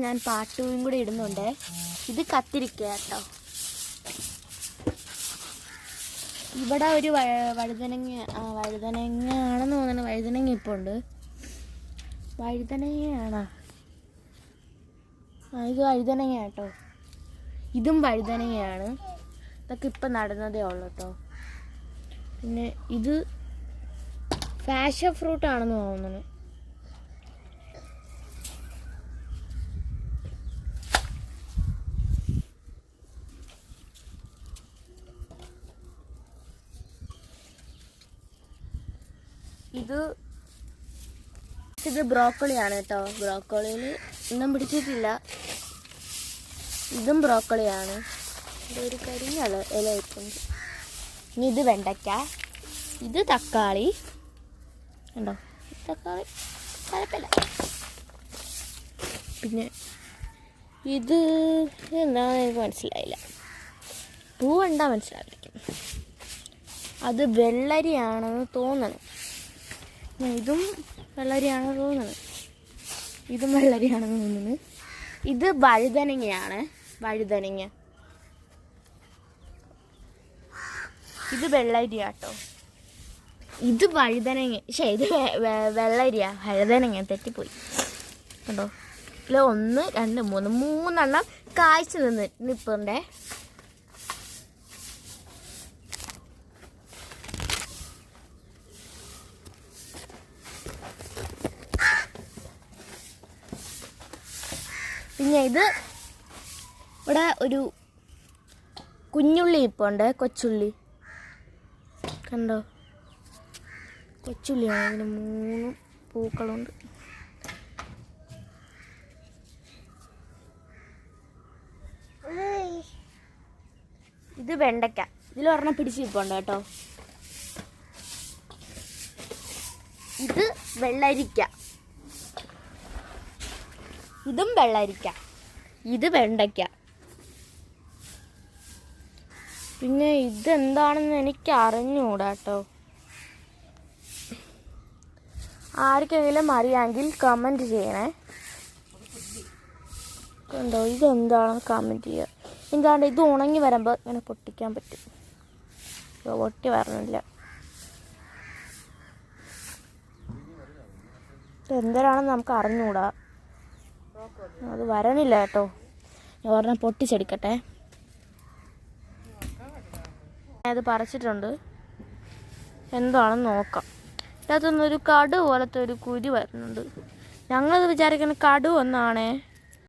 ഞാൻ പാട്ടും കൂടി ഇടുന്നുണ്ട്. ഇത് കത്തിരിക്ക കേട്ടോ. ഇവിടെ ഒരു വഴുതനങ്ങ ആണെന്ന് തോന്നുന്നു. വഴുതനങ്ങ ഇപ്പോൾ ഉണ്ട്. വഴുതനങ്ങയാണോ? ഇത് വഴുതനങ്ങ കേട്ടോ. ഇതും വഴുതനങ്ങയാണ്. ഇതൊക്കെ ഇപ്പം നടന്നതേ ഉള്ളൂ കേട്ടോ. പിന്നെ ഇത് പാഷൻ ഫ്രൂട്ടാണെന്ന് തോന്നുന്നു. ഇത് ബ്രോക്കോളിയാണ് കേട്ടോ. ബ്രോക്കോളിയിൽ ഒന്നും പിടിച്ചിട്ടില്ല. ഇതും ബ്രോക്കോളിയാണ്. ഇതൊരു കരിഞ്ഞ ഇല ഇട്ടുണ്ട്. ഇനി ഇത് വെണ്ടയ്ക്ക. ഇത് തക്കാളി ഉണ്ടോ? തക്കാളി കുഴപ്പമില്ല. പിന്നെ ഇത് എന്താണെന്ന് എനിക്ക് മനസ്സിലായില്ല. പൂവെണ്ടാ മനസ്സിലായിരിക്കും. അത് വെള്ളരിയാണെന്ന് തോന്നണം. ഇതും വെള്ളരിയാണെന്ന് തോന്നുന്നു. ഇതും വെള്ളരിയാണെന്ന് തോന്നുന്നു. ഇത് വഴുതനങ്ങയാണ്. വഴുതനങ്ങ. ഇത് വെള്ളരിയാട്ടോ. ഇത് വഴുതനങ്ങ. ഇത് വെള്ളരിയാ. വഴുതനങ്ങ തെറ്റിപ്പോയി കണ്ടോ. ഇതിൽ 1 2 3 3 കായ്ച്ചു നിൽപ്പുണ്ടേ. പിന്നെ ഇത് ഇവിടെ ഒരു കുഞ്ഞുള്ളി ഇപ്പോൾ ഉണ്ട്. കൊച്ചുള്ളി കണ്ടോ. കൊച്ചുള്ളിയാണ്. ഇതിന് 3 പൂക്കളുണ്ട്. ഇത് വെണ്ടയ്ക്ക. ഇതിലൊരെണ്ണം പിടിച്ചിരിപ്പുണ്ട് കേട്ടോ. ഇത് വെള്ളരിക്ക. ഇതും വെള്ളരിക്ക. ഇത് വെണ്ടയ്ക്ക. പിന്നെ ഇതെന്താണെന്ന് എനിക്ക് അറിഞ്ഞുകൂടാ കേട്ടോ. ആർക്കെങ്കിലും അറിയാമെങ്കിൽ കമൻറ്റ് ചെയ്യണേ. കണ്ടോ. ഇതെന്താണെന്ന് കമൻറ്റ് ചെയ്യുക. എന്താണ്ട് ഇത് ഉണങ്ങി വരുമ്പോൾ ഇങ്ങനെ പൊട്ടിക്കാൻ പറ്റും. പൊട്ടി വരണില്ല. ഇതെന്തരാണെന്ന് നമുക്ക് അറിഞ്ഞുകൂടാ. അത് വരണില്ല കേട്ടോ. ഞാൻ പറഞ്ഞാൽ പൊട്ടിച്ചെടുക്കട്ടെ. അത് പറിച്ചിട്ടുണ്ട്. എന്താണെന്ന് നോക്കാം. ഇതിനകത്തുനിന്നൊരു കടു പോലത്തെ ഒരു കുരു വരുന്നുണ്ട്. ഞങ്ങളത് വിചാരിക്കുന്ന കടു ഒന്നാണേ.